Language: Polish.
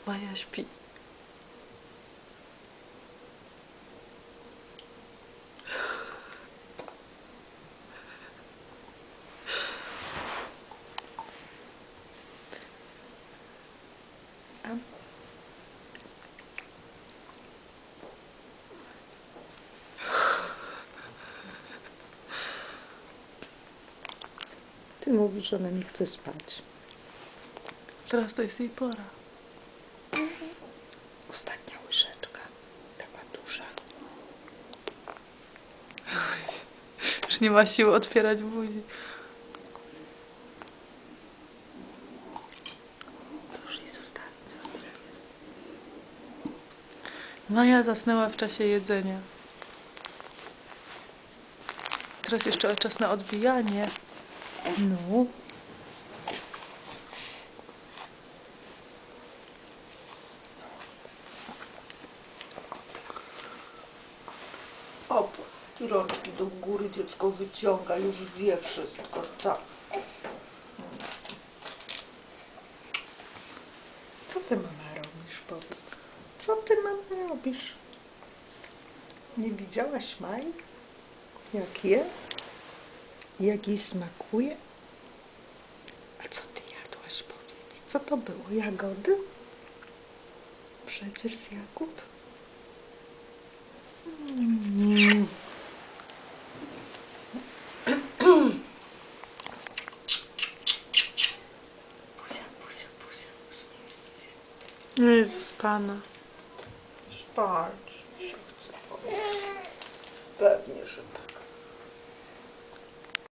Maja śpi. Ty mówisz, że ona nie chce spać. Teraz to jest jej pora. Ostatnia łyżeczka, taka duża. Już nie ma siły otwierać buzi. Już jej zostało jest. Maja zasnęła w czasie jedzenia. Teraz jeszcze czas na odbijanie. No. Op, i rączki do góry dziecko wyciąga, już wie wszystko, tak. Co ty, mama, robisz, powiedz? Co ty, mama, robisz? Nie widziałaś Mai? Jak je? Jak jej smakuje? A co ty jadłaś, powiedz? Co to było? Jagody? Przecież z jagód? Pusia, pusia, pusia, pusia. No jest zaspana. Spać się chce powiedzieć. Pewnie, że tak.